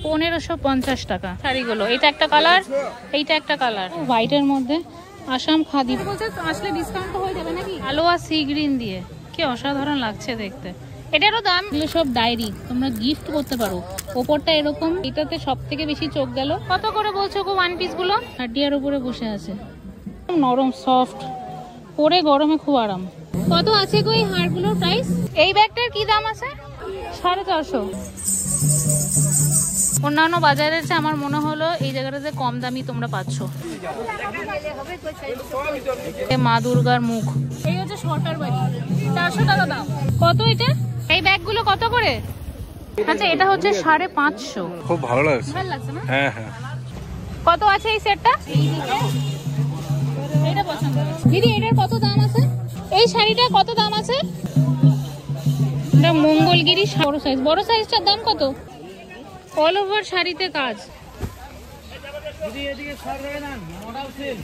1550 টাকা শাড়িগুলো। এটা একটা কালার, এইটা একটা কালার হোয়াইটের মধ্যে আসাম খাদি। বলছে আসলে ডিসকাউন্ট হয়ে যাবে নাকি? আলো আর সি গ্রিন দিয়ে কি অসাধারণ লাগছে দেখতে। এটারও দাম। এগুলো সব ডায়েরি, তোমরা গিফট করতে পারো। ওপরটা এরকম, এটাতে সব থেকে বেশি চোখ গেল। কত করে বলছো গো ওয়ান পিস গুলো? হাডিয়ার উপরে বসে আছে, নরম সফট, পরে গরমে খুব আরাম। কত আছে গো এই হারগুলোর প্রাইস? এই ব্যাগটার কি দাম আছে? 450। অন্যান্য বাজারের চেয়ে আমার মনে হলো এই জায়গাটাতে কম দামি তোমরা পাচ্ছ। মা দুর্গার মুখ, এই হচ্ছে সরকার বাড়ি, 400 টাকা দাম। কত এটা? এই ব্যাগগুলো কত করে? আচ্ছা এটা হচ্ছে 550। খুব ভালো লাগছে। ভালো লাগছে না? হ্যাঁ হ্যাঁ। কত আছে এই সেটটা? এইটা পছন্দ দিদি, এটার কত দাম আছে? এই শাড়িটার কত দাম আছে? এটা মঙ্গলগিরি বড় সাইজ। বড় সাইজটার দাম কত? অল ওভার শাড়িতে কাজ। দিদি এদিকে সরবে না, মডেল সেল।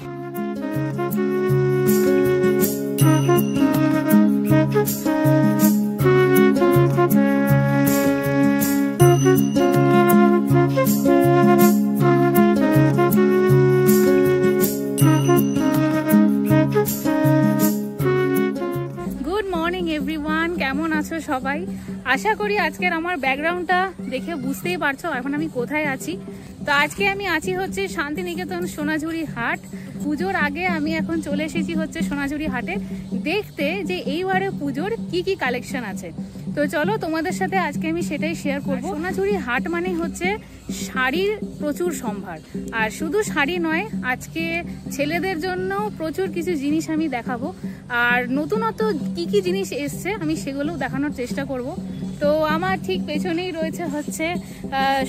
কেমন আছো সবাই? আশা করি আজকের আমার ব্যাকগ্রাউন্ডটা দেখে বুঝতেই পারছো এখন আমি কোথায় আছি। তো আজকে আমি আছি হচ্ছে শান্তিনিকেতন সোনাঝুরি হাট। পুজোর আগে আমি এখন চলে এসেছি হচ্ছে সোনাঝুরি হাটে দেখতে যে এইবারে পুজোর কি কি কালেকশন আছে। তো চলো তোমাদের সাথে আজকে আমি সেটাই শেয়ার করব। সোনাঝুরি হাট মানে হচ্ছে শাড়ির প্রচুর সম্ভার। আর শুধু শাড়ি নয়, আজকে ছেলেদের জন্য প্রচুর কিছু জিনিস আমি দেখাবো। আর নতুনত্ব কি কি জিনিস এসছে আমি সেগুলো দেখানোর চেষ্টা করব। তো আমার ঠিক পেছনেই রয়েছে হচ্ছে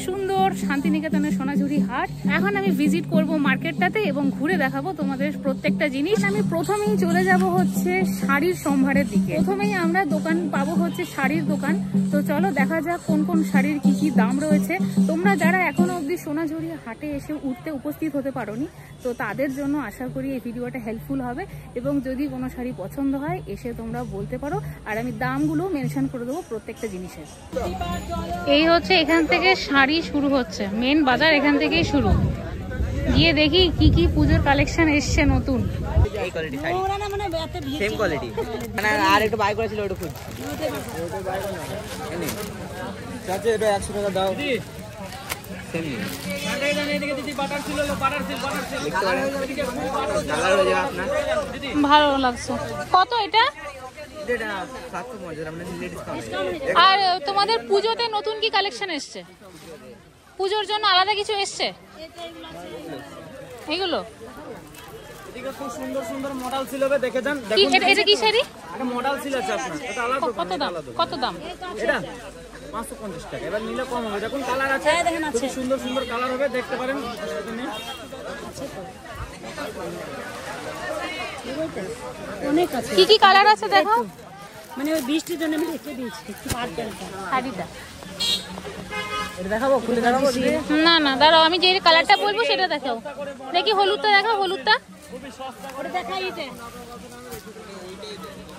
সুন্দর শান্তিনিকেতনের সোনাঝুরি হাট। এখন আমি ভিজিট করব মার্কেটটাতে এবং ঘুরে দেখাবো তোমাদের প্রত্যেকটা জিনিস। আমি প্রথমেই চলে যাব হচ্ছে শাড়ির সম্ভারের দিকে। প্রথমেই আমরা দোকান পাবো হচ্ছে শাড়ির দোকান। তো চলো দেখা যাক কোন কোন শাড়ির কি কি দাম রয়েছে। তোমরা যারা এখনো অবধি সোনাঝুরি হাটে এসে উঠতে উপস্থিত হতে পারোনি, তো তাদের জন্য আশা করি এই ভিডিওটা হেল্পফুল হবে। এবং যদি কোনো শাড়ি পছন্দ হয় এসে তোমরা বলতে পারো, আর আমি দামগুলো মেনশন করে দেবো প্রত্যেকটা জিনিসের। এই হচ্ছে এখান থেকে শাড়ি শুরু হচ্ছে, মেন বাজার এখান থেকেই শুরু। গিয়ে দেখি কি কি পুজোর কালেকশন এসছে নতুন। এই কোয়ালিটি শাড়ি মানে সেম কোয়ালিটি মানে আর একটু বাই করেছিল ওটা খুব চাচা এটা 100 টাকা দাও দিদি। সেম মার্কেটে জানে এদিকে দিদি বাটার ছিল, বাটার ছিল কালার হয়ে যাবে আপনার দিদি। ভালো লাগছে। কত এটা? এটা 750 আমরা নিলে ডিসকাউন্ট। আর তোমাদের পুজোতে নতুন কি কালেকশন এসছে? পুজোর জন্য আলাদা কিছু এসছে? এগুলো এদিকে খুব সুন্দর সুন্দর মডেল ছিল, দেখে যান। এটা কি শাড়ি? এটা মডেল ছিল আছে আপনার, এটা আলাদা। কত দাম? কত দাম এটা? 550 টাকা। এবার নিলে কম হবে। দেখুন কালার আছে, খুব সুন্দর সুন্দর কালার হবে, দেখতে পারেন। অনেক আছে। কি কি কালার আছে দেখো। মানে ওই বৃষ্টির জন্য আমি রেখে দিয়েছি শাড়িটা। এটা দেখাবো, খুলে দেখাবো দিদি? না না দাঁড়াও, আমি যে কালারটা বলবো সেটা দেখাও। দেখি হলুদটা দেখাও, হলুদটা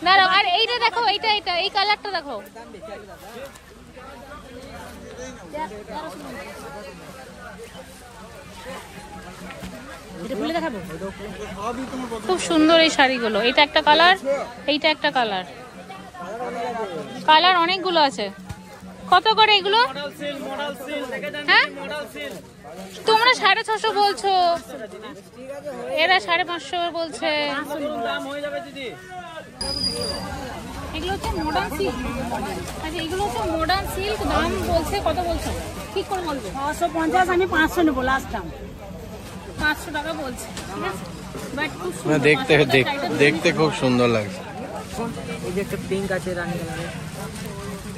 দাঁড়াও। আর এইটা দেখো, এইটা এইটা এই কালারটা দেখো। খুব সুন্দর এই শাড়িগুলো। এটা একটা কালার, এইটা একটা কালার। কালার অনেকগুলো আছে। কত করে এগুলো? হ্যাঁ তোমরা 650 বলছো, এরা 550 বলছে। এগুলো হচ্ছে মডার্ন সিল্ক। আচ্ছা এগুলো হচ্ছে মডার্ন সিল্ক। দাম বলছে কত বলছো? ঠিক করে বলবো। 650, আমি 500 নেবো লাস্ট দাম। 500 টাকা বলছে, ঠিক আছে। বাট খুব না দেখতে খুব সুন্দর লাগছে। এই যে একটা পিঙ্ক আছে রানী কালারের,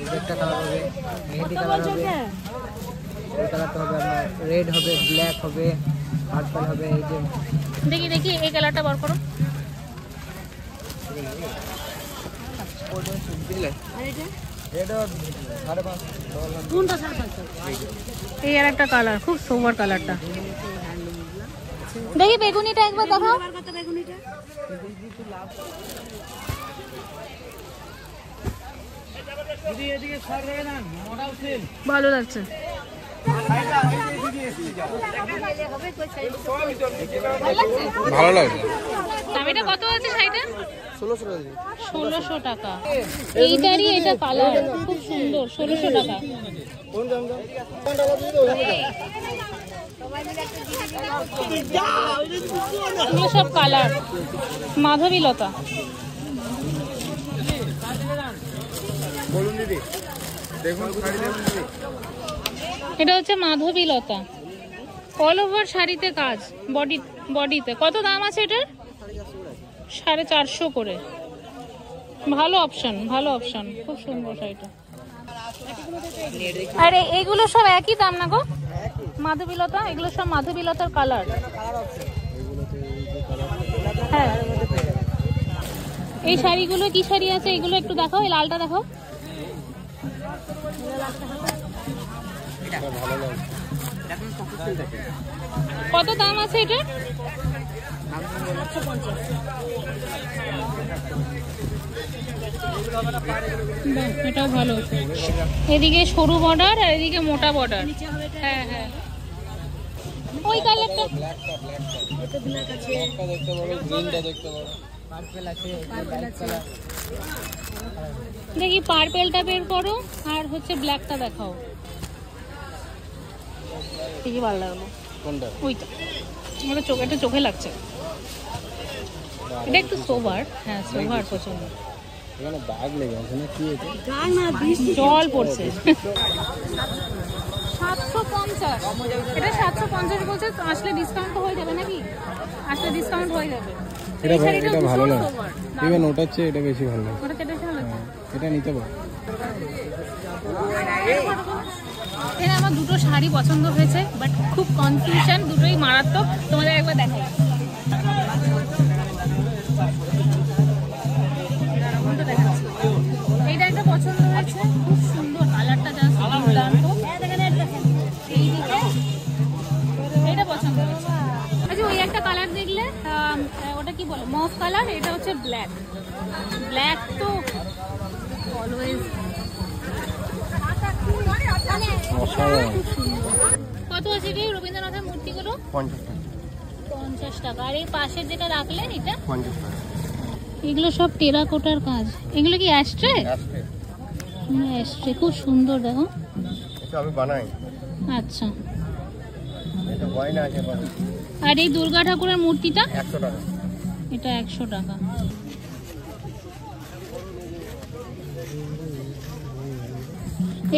এই যে একটা কালার হবে, মেহেদি কালার হবে, এই কালারটা হবে আপনার রেড হবে, ব্ল্যাক হবে, পার্পল হবে। এই যে দেখি দেখি এই কালারটা বার করো। এই আর একটা কালার, খুব সোবার কালারটা। দেখি বেগুনিটা একবার দেখাও। ভালো লাগছে। ভালো লাগছে। দামিটা কত আছে শাড়িটা? 1600 টাকা। এইটারই এটা কালার খুব সুন্দর, 1600 টাকা। এগুলো সব কালার, মাধবীলতা। বলুন দিদি, দেখুন শাড়ি দেখুন দিদি। এটা হচ্ছে মাধবীলতা, অল ওভার শাড়িতে কাজ, বডিতে। কত দাম আছে এটার? 450 করে। ভালো অপশন, ভালো অপশন, খুব সুন্দর শাড়িটা। আরে এগুলো সব একই দাম না গো? মাধবীলতা, এগুলো সব মাধবীলতার কালার। হ্যাঁ, এই শাড়িগুলো কি শাড়ি আছে এগুলো একটু দেখাও। এই লালটা দেখাও। কত দাম আছে এটা? এটাও ভালো। এদিকে সরু বর্ডার আর এদিকে মোটা বর্ডার। হ্যাঁ হ্যাঁ, ওই কালারটা দেখি, পার্পেলটা বের করো আর হচ্ছে ব্ল্যাকটা দেখাও। ঠিকই ভালো লাগলো। কোনটা? ওইটা এটা চোখে লাগছে। এটা একটু সোভার। হ্যাঁ, সোভার পছন্দ। এখানে দাগ লেগে আছে না, কি এটা? জল পড়ছে। 750। এটা 750 বলছে। আসলে ডিসকাউন্ট তো হয়ে যাবে নাকি? আসলে ডিসকাউন্ট হয়ে যাবে। এটা ভালো লাগে। ইভেন ওটার চেয়ে এটা বেশি ভালো লাগে। ওটা কেটে ভালো লাগে। এটা নিতে পারো। এখানে আমার দুটো শাড়ি পছন্দ হয়েছে, বাট খুব কনফিউশন, দুটোই মারাত্মক। তোমাদের একবার দেখাই। এইটা একটা পছন্দ হয়েছে, খুব সুন্দর কালারটা, জাস্ট দুর্দান্ত। এইদিকে এটা পছন্দ হয়েছে। আচ্ছা, ওই একটা কালার দেখলে, ওটা কি বলে, মফ কালার। এটা হচ্ছে ব্ল্যাক। ব্ল্যাক তো অলওয়েজ। কত আছে রে রবীন্দ্রনাথের মূর্তিগুলো? 50 টাকা। আর এই পাশের যেটা রাখলেন এটা 50 টাকা। এগুলো সব টেরাকোটার কাজ। এগুলো কি অ্যাস্ট্রে? অ্যাস্ট্রে, খুব সুন্দর। দেখো, এটা আমি বানাই। আচ্ছা। এটা গয়না আছে। আর এই দুর্গা ঠাকুরের মূর্তিটা 100 টাকা। এটা 100 টাকা।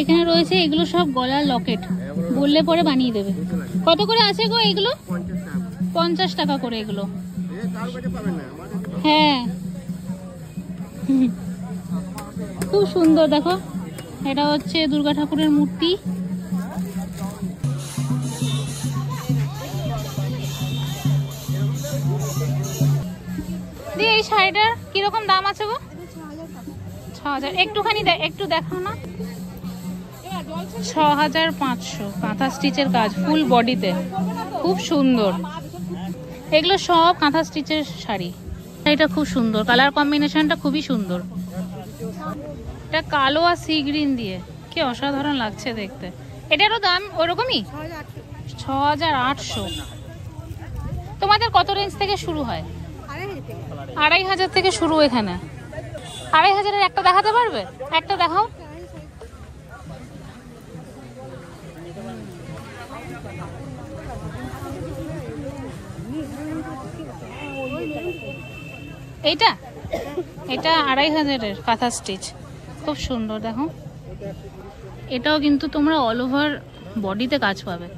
এখানে রয়েছে এগুলো সব গলার লকেট, বললে পরে বানিয়ে দেবে। কত করে আছে গো এগুলো? 50 টাকা করে এগুলো। হ্যাঁ, খুব সুন্দর। দেখো, এটা হচ্ছে দুর্গা ঠাকুরের মূর্তি। দিয়ে এই শাড়িটার কিরকম দাম আছে গো? 6000। একটুখানি একটু দেখাও না। 6500। কাঁথা স্টিচের কাজ, ফুল বডিতে, খুব সুন্দর। এগুলো সব কাঁথা স্টিচের শাড়ি। এটা খুব সুন্দর, কালার কম্বিনেশনটা খুবই সুন্দর। এটা কালো আর সি গ্রিন দিয়ে, কি অসাধারণ লাগছে দেখতে। এটারও দাম ওরকমই, 6800। তোমাদের কত রেঞ্জ থেকে শুরু হয়? 2500 থেকে শুরু এখানে। 2500-এর একটা দেখাতে পারবে? একটা দেখাও। এইটা 2500-এর কাঁথা স্টিচ, খুব সুন্দর। দেখো, এটাও কিন্তু তোমরা অল ওভার বডিতে কাজ পাবে।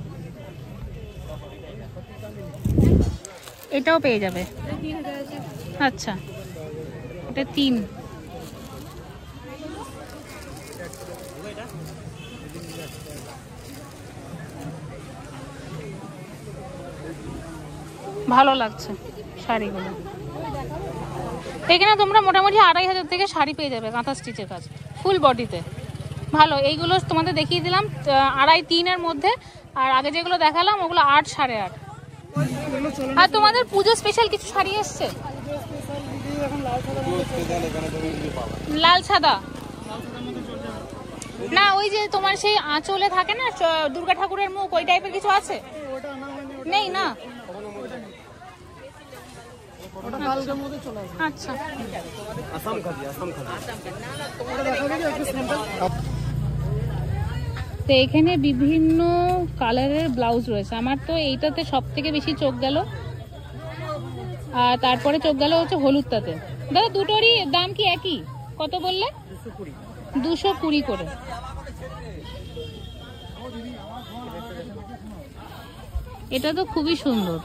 এটাও পেয়ে যাবে। আচ্ছা, এটা 3। ভালো লাগছে শাড়িগুলো। এখানে তোমরা মোটামুটি 2500 থেকে শাড়ি পেয়ে যাবে কাঁথা স্টিচের কাজ, ফুল বডিতে। ভালো, এইগুলো তোমাদের দেখিয়ে দিলাম 2.5-3-এর মধ্যে। আর আগে যেগুলো দেখালাম ওগুলো 8, 8.5। আর তোমাদের পুজো স্পেশাল কিছু শাড়ি এসছে? লাল সাদা না ওই যে তোমার সেই আঁচলে থাকে না দুর্গা ঠাকুরের মুখ, ওই টাইপের কিছু আছে? নেই না? আচ্ছা তো এখানে বিভিন্ন কালারের ব্লাউজ রয়েছে। আমার তো এইটাতে সব থেকে বেশি চোখ গেল, আর তারপরে চোখ গেল হচ্ছে হলুদটাতে। দাদা দুটোরই দাম কি একই? কত বললে? 220 করে। এটা তো খুবই সুন্দর।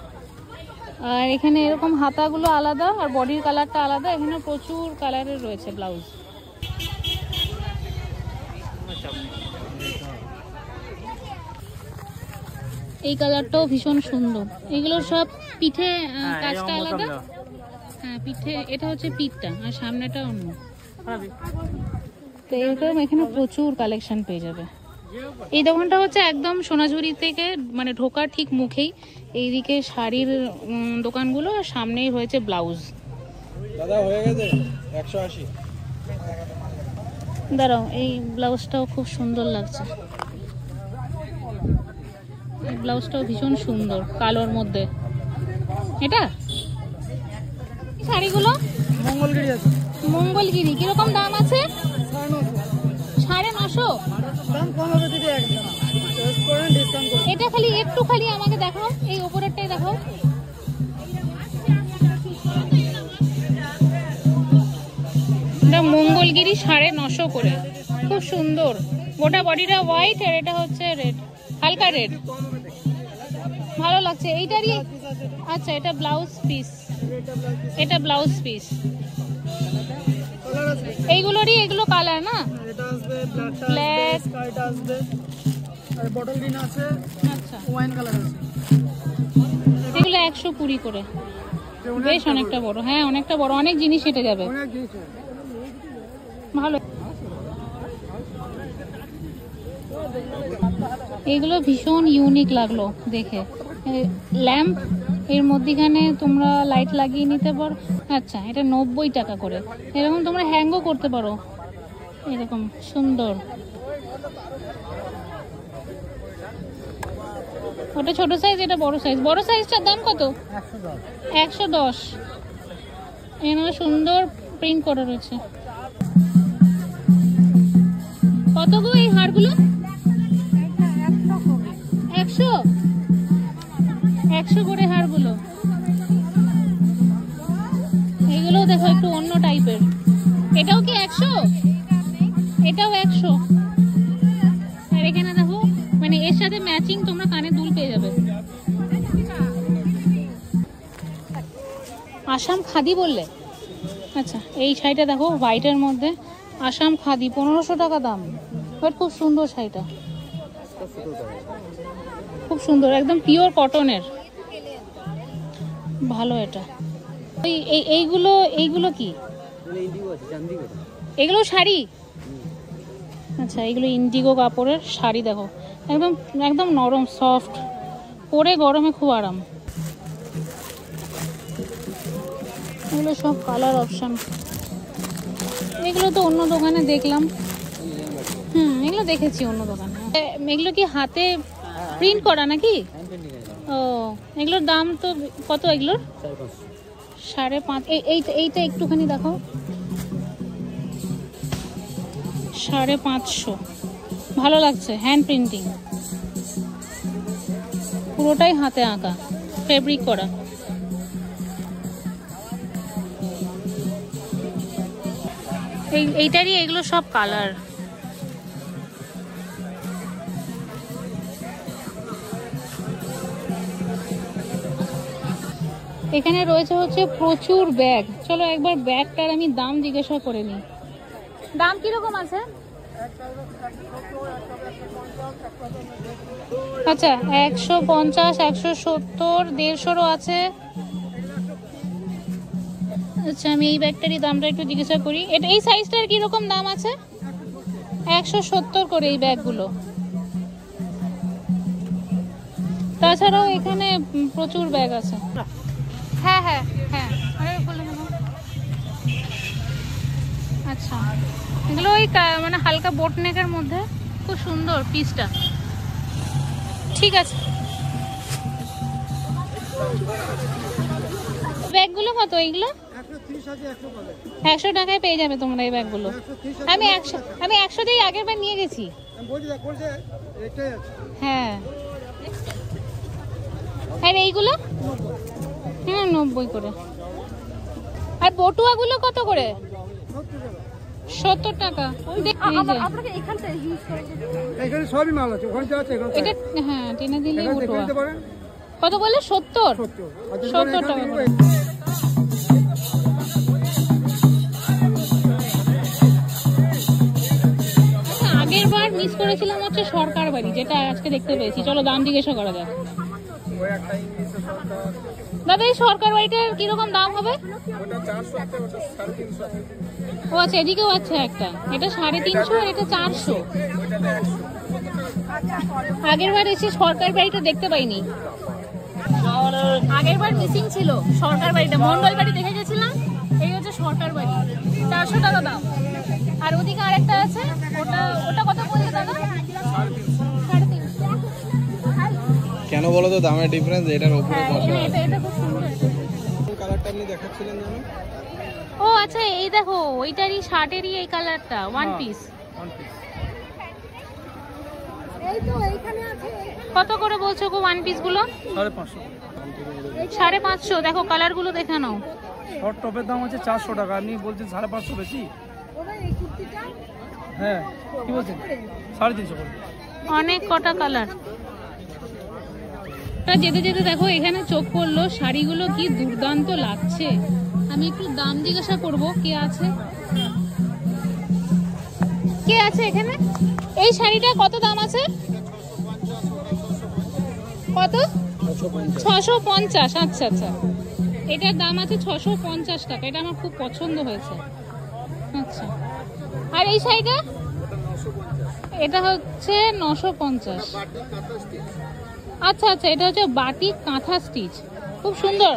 আর এখানে এরকম হাতাগুলো আলাদা আর বডির কালারটা আলাদা। এখানে প্রচুর কালারের রয়েছে ব্লাউজ। এই কালারটাও ভীষণ সুন্দর। এগুলো সব পিঠে কাজটা আলাদা। হ্যাঁ পিঠে, এটা হচ্ছে পিঠটা আর সামনেটা অন্য। তো এরকম এখানে প্রচুর কালেকশন পেয়ে যাবে। এই দোকানটা হচ্ছে একদম সোনাঝুরি থেকে মানে ঢোকার ঠিক মুখেই। এইদিকে শাড়ির দোকানগুলো আর সামনেই হয়েছে ব্লাউজ। দাদা হয়ে গেছে 180। দাঁড়াও, এই ব্লাউজটাও খুব সুন্দর লাগছে। এই ব্লাউজটাও ভীষণ সুন্দর কালোর মধ্যে। এটা শাড়িগুলো মঙ্গলগিরি আছে। মঙ্গলগিরি কিরকম দাম আছে? 950। দাম কম হবে দিদি, একদম ডিসকাউন্ট করে। এটা খালি একটু খালি আমাকে দেখাও, এই উপরেরটাই দেখাও। এটা মঙ্গলগিরি 950 করে, খুব সুন্দর। গোটা বডিটা হোয়াইট আর এটা হচ্ছে রেড, হালকা রেড, ভালো লাগছে। এইটারই আচ্ছা, এটা ব্লাউজ পিস, এটা ব্লাউজ পিস। এইগুলোরই এগুলো কালার না? এটা আসবে ব্ল্যাক, স্কার্ট আসবে, আর বটল গ্রিন আছে, আচ্ছা ওয়াইন কালার আছে। এগুলো 120 করে, বেশ অনেকটা বড়। হ্যাঁ অনেকটা বড়, অনেক জিনিস হেঁটে যাবে, অনেক জিনিস ভালো। এগুলো ভীষণ ইউনিক লাগলো দেখে। ল্যাম্প, এর মধ্যখানে তোমরা লাইট লাগিয়ে নিতে পারো। আচ্ছা এটা 90 টাকা করে। এরকম তোমরা হ্যাঙ্গও করতে পারো, এরকম সুন্দর। ওটা ছোট সাইজ, এটা বড় সাইজ। বড় সাইজটার দাম কত? 110। এখানে সুন্দর প্রিন্ট করা রয়েছে। কত গো এই হারগুলো? 100 করে হারগুলো। এইগুলো দেখো একটু অন্য টাইপের। এটাও কি 100? এটাও 100। আর এখানে দেখো মানে এর সাথে ম্যাচিং তোমরা কানে দুল পেয়ে যাবে। আসাম খাদি বললে? আচ্ছা এই শাড়িটা দেখো হোয়াইটের মধ্যে, আসাম খাদি, 1500 টাকা দাম। বাট খুব সুন্দর শাড়িটা, খুব সুন্দর, একদম পিওর কটনের, ভালো। এটা এইগুলো কি? এগুলো শাড়ি? আচ্ছা এগুলো ইন্ডিগো কাপড়ের শাড়ি। দেখো একদম একদম নরম সফট, পরে গরমে খুব আরাম। এগুলো সব কালার অপশন। এগুলো তো অন্য দোকানে দেখলাম। এগুলো দেখেছি অন্য দোকানে। এগুলো কি হাতে প্রিন্ট করা নাকি? ও এগুলোর দাম তো কত? এগুলোর 5.5। এইটা একটুখানি দেখো, 550। ভালো লাগছে, হ্যান্ড প্রিন্টিং, পুরোটাই হাতে আঁকা, ফেব্রিক করা। এইটারই এগুলো সব কালার। এখানে রয়েছে হচ্ছে প্রচুর ব্যাগ। চলো একবার ব্যাগটার আমি দাম জিজ্ঞাসা করে নিই। দাম কিরকম আছে? আচ্ছা 150, 170, 150ও আছে। আচ্ছা আমি এই ব্যাগটারই দামটা একটু জিজ্ঞাসা করি। এটা এই সাইজটার কিরকম দাম আছে? 170 করে এই ব্যাগগুলো। তাছাড়াও এখানে প্রচুর ব্যাগ আছে। হ্যাঁ হ্যাঁ হ্যাঁ, আচ্ছা এগুলো ওই মানে হালকা বোট নেকের মধ্যে। খুব সুন্দর পিসটা। ঠিক আছে, ব্যাগগুলো কত এইগুলো? 100 টাকায় পেয়ে যাবে তোমরা এই ব্যাগগুলো। আমি 100 দিয়ে আগের বার নিয়ে গেছি। হ্যাঁ, আর এইগুলো 90 করে। আর পটুয়াগুলো কত করে? 70 টাকা। এটা হ্যাঁ টেনে দিলে কত বলে? 70 টাকা করে। আগের বার মিস করেছিলাম হচ্ছে সরকার বাড়ি, যেটা আজকে দেখতে পেয়েছি। চলো দাম জিজ্ঞাসা করা যাক। দাদা এই সরকার বাড়িটার কিরকম দাম হবে? ও আচ্ছা, এদিকেও আছে একটা, এটা 350 আর এটা 400। আগের বার এসে সরকার বাড়িটা দেখতে পাইনি, আগের বার মিসিং ছিল সরকার বাড়িটা। মন্ডল বাড়ি দেখে গেছিলাম, এই হচ্ছে সরকার বাড়ি। 400 টাকা দাম। আর ওদিকে আরেকটা আছে, ওটা কত বলছে দাদা? 350। কেন বলো তো দামের ডিফারেন্স? এটার উপরে এটা খুব সুন্দর। কালারটা আপনি দেখাচ্ছিলেন জানো? ও আচ্ছা, এই দেখো ওইটারই শার্টেরই এই কালারটা, ওয়ান পিস। কত করে বলছো গো ওয়ান পিস গুলো? 550। দেখো কালার গুলো দেখে নাও। শর্ট টপের দাম হচ্ছে 400 টাকা, আপনি বলছেন 550 বেশি? হ্যাঁ, কি বলছেন? 350 করে। অনেক কটা কালার। যেতে যেতে দেখো এখানে চোখ পড়লো, শাড়িগুলো কি দুর্দান্ত লাগছে। আমি একটু দাম জিজ্ঞাসা করবো। কে আছে এখানে? এই শাড়িটা কত দাম আছে? কত? 650। আচ্ছা আচ্ছা, এটার দাম আছে 650 টাকা। এটা আমার খুব পছন্দ হয়েছে। আচ্ছা, আর এই শাড়িটা? এটা হচ্ছে 950। আচ্ছা আচ্ছা, এটা হচ্ছে বাটিক কাঁথা স্টিচ, খুব সুন্দর।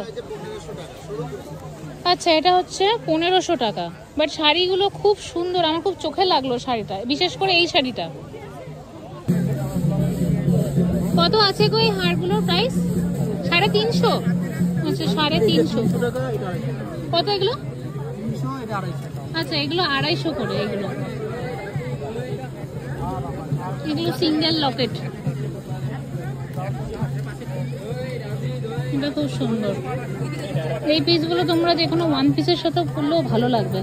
আচ্ছা, এটা হচ্ছে 1500 টাকা। বাট শাড়িগুলো খুব সুন্দর, আমার খুব চোখে লাগলো শাড়িটা, বিশেষ করে এই শাড়িটা। কত আছে গো এই হারগুলোর প্রাইস? 350। আচ্ছা 350। কত এগুলো? আচ্ছা, এগুলো 250 করে। এগুলো সিঙ্গেল লকেট। এটা খুব সুন্দর। এই পিসগুলো তোমরা যে কোনো ওয়ান পিসের সাথে পরলেও ভালো লাগবে।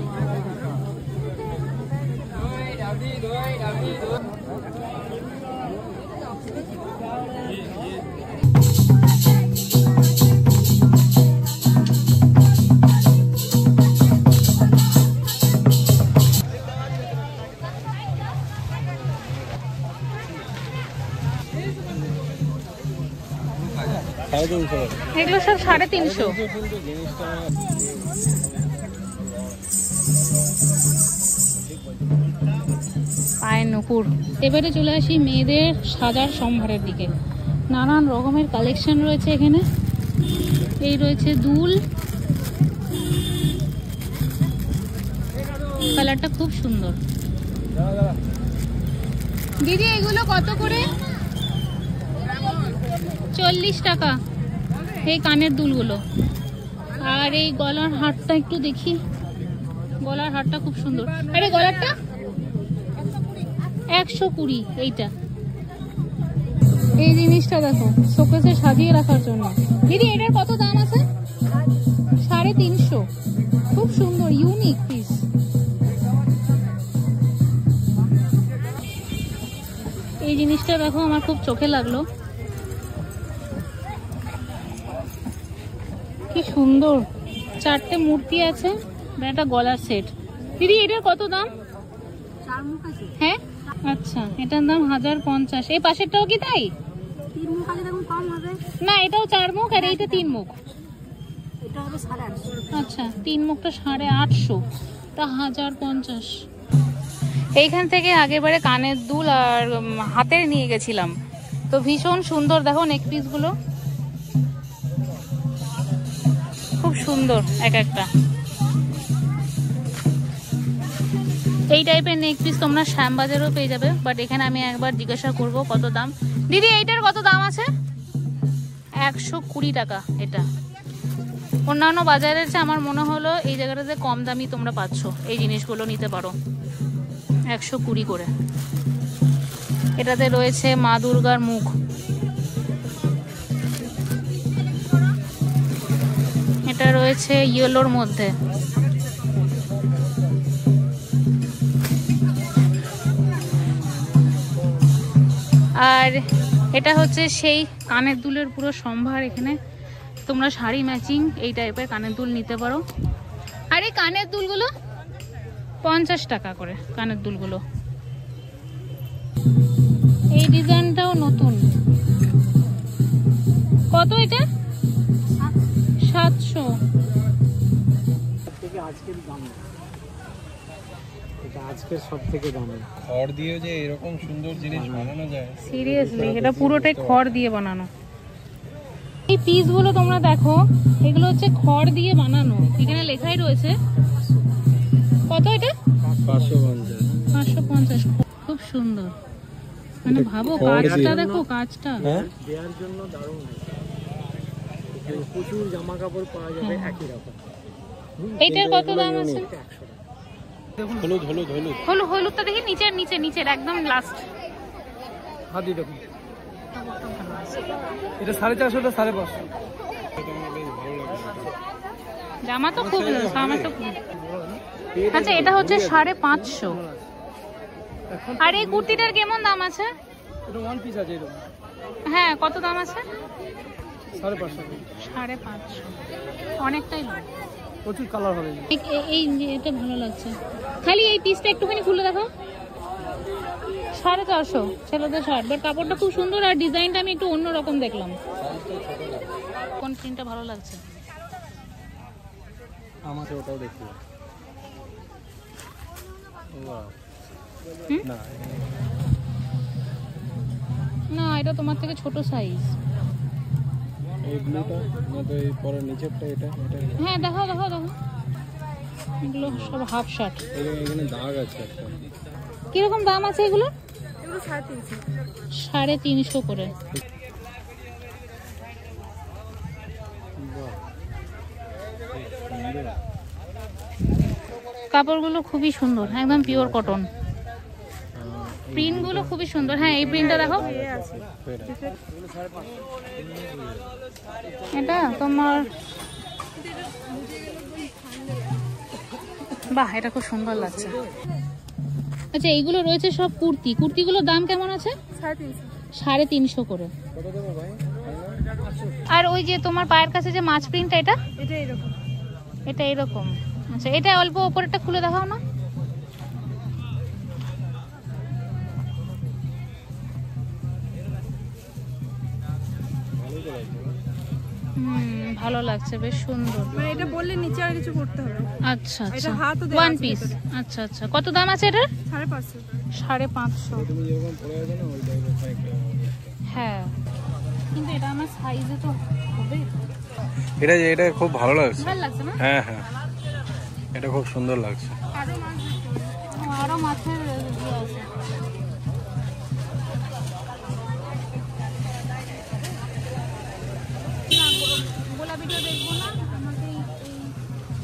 এগুলো সব 350। পায়ের নুপুর। এবারে চলে আসি মেয়েদের সাজার সম্ভারের দিকে। নানান রকমের কালেকশন রয়েছে এখানে। এই রয়েছে দুল, কালারটা খুব সুন্দর। দিদি এগুলো কত করে? 40 টাকা এই কানের দুলগুলো। আর এই গলার হারটা একটু দেখি, গলার হারটা খুব সুন্দর। আরে গলারটা 120। এইটা, এই জিনিসটা দেখো শোকেসে সাজিয়ে রাখার জন্য। দিদি এটার কত দাম আছে? 350। খুব সুন্দর, ইউনিক পিস। এই জিনিসটা দেখো আমার খুব চোখে লাগলো, কি সুন্দর। 4টে মূর্তি আছে, একটা গলার সেট। দিদি এটার কত দাম? হ্যাঁ আচ্ছা, এটার দাম 1050। এই পাশেরটাও কি তাই? না, এটাও 4 মুখ আর এইটা 3 মুখ। আচ্ছা, 3 মুখটা 850, তা 1050। এইখান থেকে আগেরবারে কানের দুল আর হাতের নিয়ে গেছিলাম, তো ভীষণ সুন্দর। দেখো নেক পিস গুলো খুব সুন্দর এক একটা। এই টাইপের নেক পিস তোমরা শ্যামবাজারেও পেয়ে যাবে, বাট এখানে আমি একবার জিজ্ঞাসা করব কত দাম। দিদি এইটার কত দাম আছে? 120 টাকা। এটা অন্যান্য বাজারের চেয়ে আমার মনে হলো এই জায়গাটাতে কম দামি তোমরা পাচ্ছ, এই জিনিসগুলো নিতে পারো 120 করে। এটাতে রয়েছে মা দুর্গার মুখ, এটা রয়েছে ইয়েলোর মধ্যে। আর এটা হচ্ছে সেই কানের দুলের পুরো সম্ভার। এখানে তোমরা শাড়ি ম্যাচিং এই টাইপের কানের দুল নিতে পারো। আর এই কানের দুলগুলো 50 টাকা করে কানের দুলগুলো। এই ডিজাইনটাও নতুন। কত এটা? 700। আজকের দাম এটা আজকের সব থেকে দামি। খড় দিয়ে যে এরকম সুন্দর জিনিস বানানো যায়, সিরিয়াসলি এটা পুরোটাই খড় দিয়ে বানানো। এই পিসগুলো তোমরা দেখো, এগুলো হচ্ছে খড় দিয়ে বানানো। এখানে লেখাই রয়েছে। কত এটা? 550। 550। খুব সুন্দর, মানে ভাবো কাজটা দেখো, কাজটা দেওয়ার জন্য দারুণ। প্রচুর জামা কাপড় পাওয়া যাবে একই রকম। এইটার কত দাম আছে? হলুদ হলুদ হলুদ হলুদটা দেখি, নিচের নিচে নিচের একদম লাস্ট। হাতি দেখুন, এটা 450, এটা 550। জামা তো খুব, জামা তো খুব। আচ্ছা এটা হচ্ছে 550। আর এই কুর্তিটার কেমন দাম আছে? এটা ওয়ান পিস আছে এরকম। হ্যাঁ, কত দাম আছে? 550। 550, অনেকটাই দাম। প্রচুর কালার হবে। এই এটা ভালো লাগছে। খালি এই পিসটা একটুখানি খুলে দেখো। 450 ছেলেদের শার্ট, বাট কাপড়টা খুব সুন্দর আর ডিজাইনটা আমি একটু অন্যরকম দেখলাম। কোন প্রিন্টটা ভালো লাগছে? আমাকে ওটাও দেখতে। না, এটা তোমার থেকে ছোট সাইজ। এই ব্লুটা না তো এই পরে নিচেরটা, এটা এটা হ্যাঁ দেখাও দেখাও দেখো। এগুলো সব হাফ শার্ট। এখানে দাগ আছে একটা। কিরকম দাম আছে এগুলো? এগুলো 350 করে। কাপড়গুলো খুবই সুন্দর, একদম পিওর কটন। প্রিন্টগুলো খুবই সুন্দর। হ্যাঁ এই প্রিন্টটা দেখো, এটা তোমার, বাহ এটা খুব সুন্দর লাগছে। আচ্ছা এইগুলো রয়েছে সব কুর্তি। কুর্তিগুলোর দাম কেমন আছে? 350 করে। আর ওই যে তোমার পায়ের কাছে যে মাছ প্রিন্টটা, এটা এটা এরকম। আচ্ছা এটা অল্প উপরেরটা খুলে দেখাও না। ভালো লাগছে, বেশ সুন্দর। মানে এটা বললে নিচে আর কিছু করতে হবে। আচ্ছা আচ্ছা, এটা হাতও দেওয়া ওয়ান আছে পিস। ভিতরে। আচ্ছা আচ্ছা, কত দাম আছে এটার? 550। 550। তুমি যেরকম পরে আছে না ওই টাইপের একটা। হ্যাঁ, কিন্তু এটা আমার সাইজে তো হবে। এটা খুব ভালো লাগছে। ভালো লাগছে না? হ্যাঁ হ্যাঁ, এটা খুব সুন্দর লাগছে। আরো মাছের ইয়ে আছে। গোলাপিটা দেখবো না, আমাকে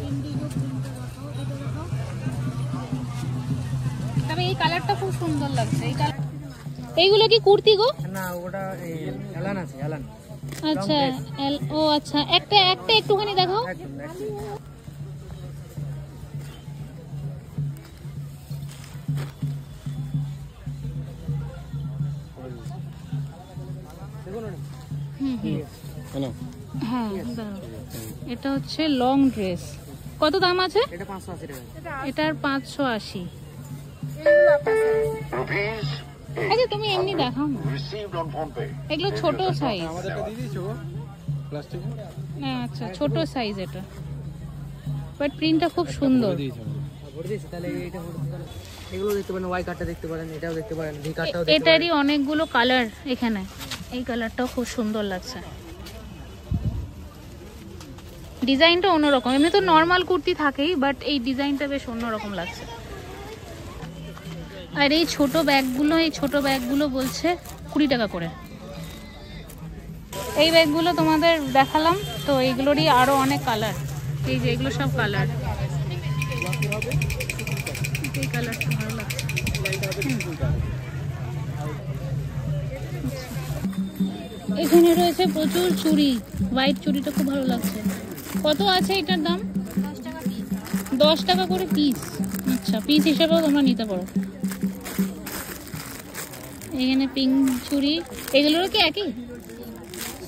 ইন্ডিগো প্রিন্টটা দেখাও, এটা দেখাও। তবে এই কালারটা খুব সুন্দর লাগছে। এই কালার, এইগুলো কি কুর্তি গো? না ওটা এলান আছে, এলান। আচ্ছা ও আচ্ছা, একটা একটুখানি দেখাও। একদম হ্যাঁ দাঁড়াও। এটা হচ্ছে লং ড্রেস। কত দাম আছে? এটা 580 টাকা। এটার 580। আচ্ছা তুমি এমনি দেখাও না, এগুলো ছোট সাইজ। আমাদেরটা দিয়ে দিয়েছো প্লাস্টিকে? আচ্ছা ছোট সাইজ এটা, বাট প্রিন্টটা খুব সুন্দর। ভরে দিয়েছি তাহলে এটা ভরে দিতে পারেন। এগুলো দেখতে পারেন, ওয়াই কাটটা দেখতে পারেন, এটাও দেখতে পারেন, ভি কাটটাও দেখতে পারেন। এটারই অনেকগুলো কালার এখানে। এই কালারটাও খুব সুন্দর লাগছে। ডিজাইনটা অন্যরকম। এমনি তো নর্মাল কুর্তি থাকেই, বাট এই ডিজাইনটা বেশ অন্যরকম লাগছে। আর এই ছোট ব্যাগগুলো বলছে 20 টাকা করে। এই ব্যাগগুলো তোমাদের দেখালাম তো, এইগুলোরই আরো অনেক কালার। এই যে এগুলো সব কালার, এই কালারটা ভালো লাগছে। এখানে রয়েছে প্রচুর চুড়ি, হোয়াইট চুড়িটা খুব ভালো লাগছে। কত আছে এটার দাম? 10 টাকা করে পিস। আচ্ছা, পিস হিসেবেও তোমরা নিতে পারো। এখানে পিঙ্ক চুড়ি, এগুলোরও কি একই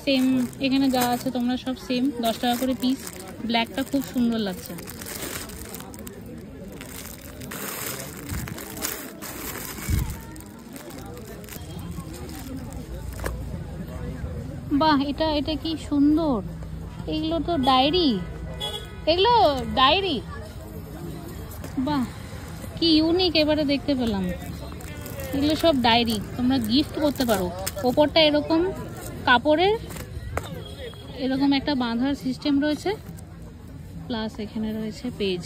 সেম? এখানে যা আছে তোমরা সব সেম, 10 টাকা করে পিস। ব্ল্যাকটা খুব সুন্দর লাগছে। বাহ, এটা কি সুন্দর। এগুলো তো ডায়েরি, বাহ কি ইউনিক এবারে দেখতে পেলাম। এগুলো সব ডায়েরি, তোমরা গিফট করতে পারো। ওপরটা এরকম কাপড়ের, এরকম একটা বাঁধার সিস্টেম রয়েছে, প্লাস এখানে রয়েছে পেজ।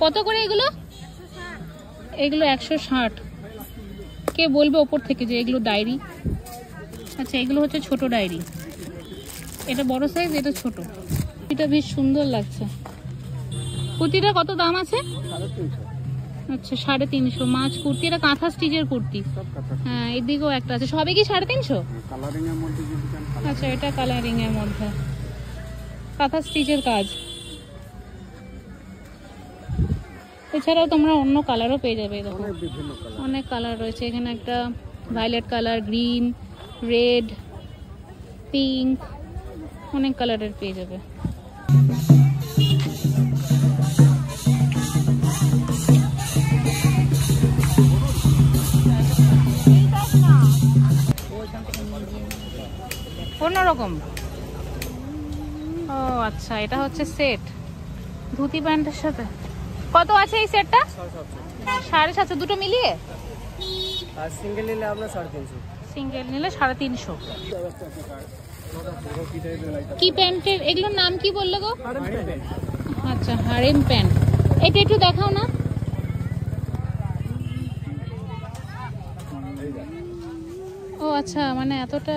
কত করে এগুলো? 160। কে বলবে ওপর থেকে যে এগুলো ডায়েরি? আচ্ছা, এগুলো হচ্ছে ছোট ডায়েরি। এটা বড় সাইজ, এটা ছোট। এটা বেশ সুন্দর লাগছে। কুর্তিটা কত দাম আছে? 350। আচ্ছা, 350 মাছ কুর্তি। এটা কাঁথা স্টিচের কুর্তি। হ্যাঁ, এদিকেও একটা আছে। সবই কি 350? আচ্ছা, এটা কালারিং এর মধ্যে, কাঁথা স্টিচের কাজ। এছাড়াও তোমরা অন্য কালারও পেয়ে যাবে। দেখো অনেক কালার রয়েছে এখানে। একটা violet colour, green, red, pink, অনেক কালারের পেয়ে যাবে। অন্যরকম। ও আচ্ছা, এটা হচ্ছে সেট ধুতি প্যান্টের সাথে। কত আছে এই সেটটা? 750। দুটো মিলিয়ে? আর সিঙ্গেল নিলে আপনার 350। সিঙ্গেল নিলে 350। কি প্যান্টের এগুলোর নাম কি বললে গো? আচ্ছা, হারেম প্যান্ট। এটা একটু দেখাও না। ও আচ্ছা, মানে এতটা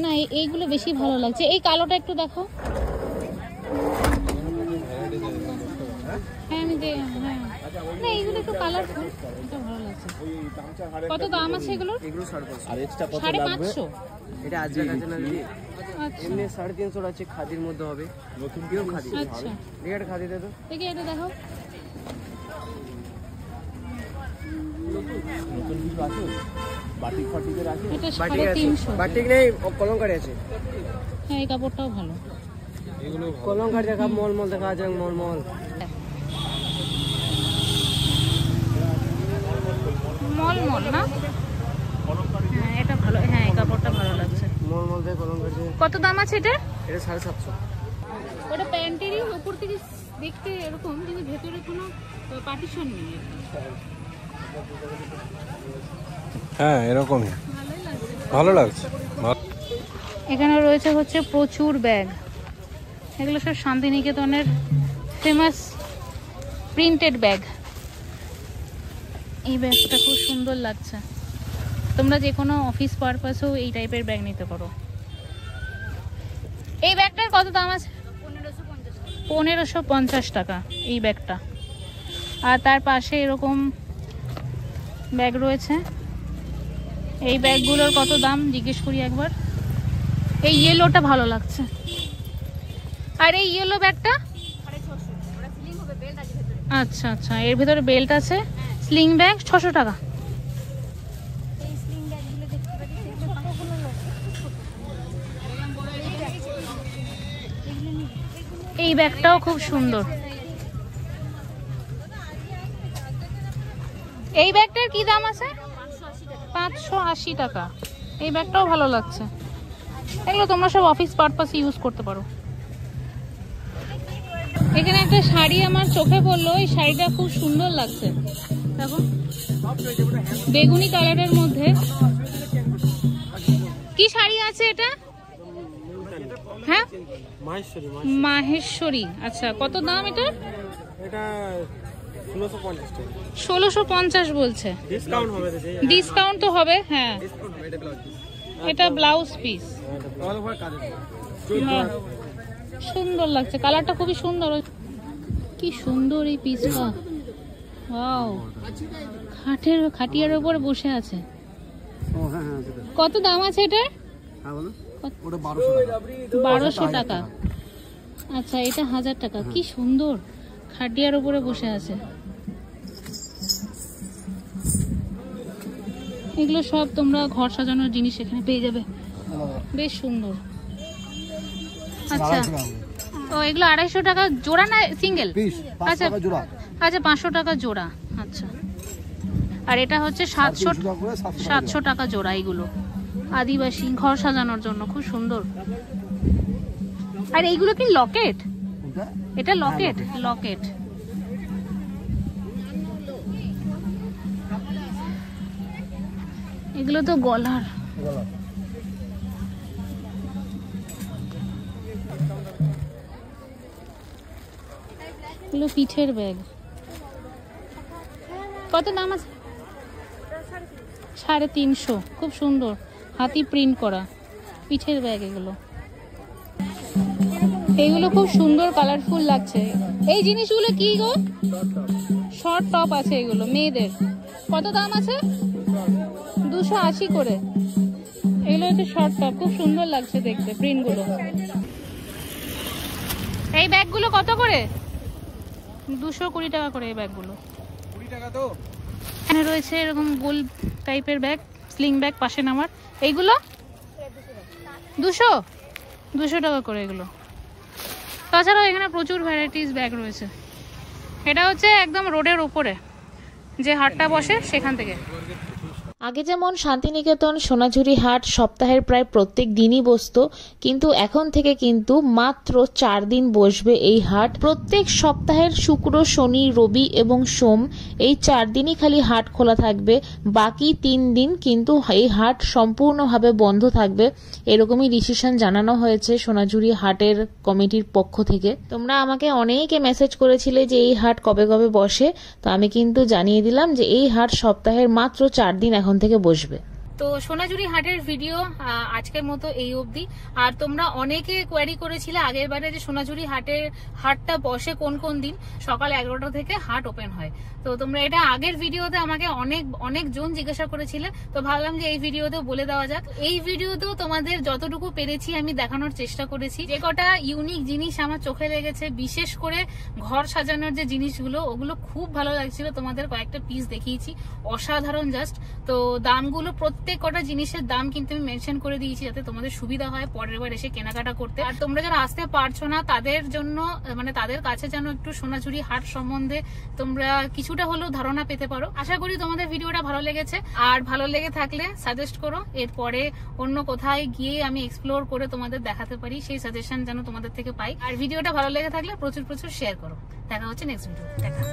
না, এইগুলো বেশি ভালো লাগছে। এই কালোটা একটু দেখো। হ্যাঁ, হ্যাঁ না, এইগুলো একটু কালারফুল, এটা ভালো লাগছে। কত দাম আছে এগুলোর? এগুলো 550। আর এক্সট্রা কত 550? এটা আজকের কাছে না দিদি। আচ্ছা এমনি 350 আছে, খাদির মধ্যে হবে, নতুন পিওর খাদি। আচ্ছা, এটা খাদি দে তো দেখি, এটা দেখো। নতুন কিছু আছে? বাটিক ফাটিকের আছে? এটা বাটিক আছে, 350। বাটিক নেই, কলমকারি আছে। হ্যাঁ, এই কাপড়টাও ভালো। এগুলো কলমকারি দেখা, মল দেখা আছে, মল মল না? হ্যাঁ, এটা ভালো। হ্যাঁ, এই কাপড়টা ভালো লাগছে। মল থেকে কলমকারি। কত দাম আছে এটা? এটা 750। ওটা প্যান্টেরই উপর থেকে দেখতে এরকম, কিন্তু ভেতরে কোনো পার্টিশন নেই। হ্যাঁ, এরকমই ভালো লাগছে। এখানে রয়েছে হচ্ছে প্রচুর ব্যাগ। এগুলো সব শান্তিনিকেতনের ফেমাস প্রিন্টেড ব্যাগ। এই ব্যাগটা খুব সুন্দর লাগছে। তোমরা যে কোনো অফিস পারপাসেও এই টাইপের ব্যাগ নিতে পারো। এই ব্যাগটার কত দাম আছে? 1550 টাকা এই ব্যাগটা। আর তার পাশে এরকম ব্যাগ রয়েছে। এই ব্যাগগুলোর কত দাম জিজ্ঞেস করি একবার। এই ইয়েলোটা ভালো লাগছে। আর এই ইয়েলো ব্যাগটা? আচ্ছা আচ্ছা, এর ভিতরে বেল্ট আছে। স্লিং ব্যাগ 600 টাকা। এই ব্যাগটাও খুব সুন্দর। এই ব্যাগটার কি দাম আছে? 580 টাকা। এই ব্যাগটাও ভালো লাগছে। এগুলো তোমরা সব অফিস পারপাসে ইউজ করতে পারো। এখানে একটা শাড়ি আমার চোখে পড়লো। এই শাড়িটা খুব সুন্দর লাগছে, দেখো, বেগুনি কালারের মধ্যে। কি শাড়ি আছে এটা? হ্যাঁ, মাহেশ্বরী। মাহেশ্বরী। আচ্ছা, কত দাম এটা? এটা 1650 বলছে। ডিসকাউন্ট হবে তো ডিসকাউন্ট তো হবে, হ্যাঁ। এটা ব্লাউজ পিস, সুন্দর লাগছে, কালারটা খুবই সুন্দর। কি সুন্দর এই পিসটা, ওয়াও। খাটিয়ার উপর বসে আছে। কত দাম আছে এটা? 1200 টাকা। আচ্ছা, এটা 1000 টাকা। কি সুন্দর, খাটিয়ার উপরে বসে আছে। এগুলো সব তোমরা ঘর সাজানোর জিনিস এখানে পেয়ে যাবে, বেশ সুন্দর। আচ্ছা, তো এগুলো 250 টাকা জোড়া না সিঙ্গেল? আচ্ছা আচ্ছা, 500 টাকা জোড়া। আচ্ছা, আর এটা হচ্ছে 700 টাকা জোড়া। এগুলো আদিবাসী ঘর সাজানোর জন্য খুব সুন্দর। আর এইগুলো কি লকেট? এটা লকেট, লকেট। এগুলো তো গলার। এগুলো পিঠের ব্যাগ। কত দাম আছে? 350। খুব সুন্দর, হাতি প্রিন্ট করা পিঠের ব্যাগ। এগুলো খুব সুন্দর, কালারফুল লাগছে। এই জিনিসগুলো কি গো? শর্ট টপ আছে এগুলো মেয়েদের। কত দাম আছে? 280 করে। এগুলো হচ্ছে শর্ট টপ, খুব সুন্দর লাগছে দেখতে প্রিন্টগুলো। এই ব্যাগগুলো কত করে? 220 টাকা করে এই ব্যাগগুলো। 20 টাকা তো। এখানে রয়েছে এরকম গোল টাইপের ব্যাগ, স্লিং ব্যাগ পাশে নামার। এইগুলো 200 টাকা করে এগুলো। তাছাড়াও এখানে প্রচুর ভ্যারাইটিস ব্যাগ রয়েছে। এটা হচ্ছে একদম রোডের উপরে যে হাটটা বসে সেখান থেকে। আগে যেমন শান্তিনিকেতন সোনাঝুরি হাট সপ্তাহের প্রায় প্রত্যেক দিনই বসতো, কিন্তু এখন থেকে কিন্তু মাত্র 4 দিন বসবে এই হাট। প্রত্যেক সপ্তাহের শুক্র, শনি, রবি এবং সোম এই 4 দিনই খালি হাট খোলা থাকবে। বাকি 3 দিন কিন্তু এই হাট সম্পূর্ণভাবে বন্ধ থাকবে, এরকমই ডিসিশন জানানো হয়েছে সোনাঝুরি হাটের কমিটির পক্ষ থেকে। তোমরা আমাকে অনেকে মেসেজ করেছিলে যে এই হাট কবে কবে বসে, তো আমি কিন্তু জানিয়ে দিলাম যে এই হাট সপ্তাহের মাত্র 4 দিন এখন থেকে বসবে। তো সোনাঝুরি হাটের ভিডিও আজকের মতো এই অবধি। আর তোমরা অনেকে কোয়ারি করেছিলে আগের বারে যে সোনাঝুরি হাটটা বসে কোন কোন দিন। সকাল 11টা থেকে হাট ওপেন হয়। তো তোমরা এটা আগের ভিডিওতে আমাকে অনেক জন জিজ্ঞাসা করেছিলে, তো ভাবলাম যে এই ভিডিওতেও বলে দেওয়া যাক। এই ভিডিওতেও তোমাদের যতটুকু পেরেছি আমি দেখানোর চেষ্টা করেছি। যে কটা ইউনিক জিনিস আমার চোখে লেগেছে, বিশেষ করে ঘর সাজানোর যে জিনিসগুলো, ওগুলো খুব ভালো লাগছিল। তোমাদের কয়েকটা পিস দেখিয়েছি, অসাধারণ জাস্ট। তো দামগুলো প্রত্যেক কটা জিনিসের দাম কিন্তু আমি মেনশন করে দিয়েছি, যাতে তোমাদের সুবিধা হয় পরের বার এসে কেনাকাটা করতে। আর তোমরা যারা আসতে পারছো না তাদের জন্য, মানে তাদের কাছে যেন একটু সোনাঝুরি হাট সম্বন্ধে তোমরা কিছুটা হলেও ধারণা পেতে পারো। আশা করি তোমাদের ভিডিওটা ভালো লেগেছে। আর ভালো লেগে থাকলে সাজেস্ট করো, এরপরে অন্য কোথায় গিয়ে আমি এক্সপ্লোর করে তোমাদের দেখাতে পারি, সেই সাজেশন যেন তোমাদের থেকে পাই। আর ভিডিওটা ভালো লেগে থাকলে প্রচুর শেয়ার করো। দেখা হচ্ছে নেক্সট ভিডিও। দেখা।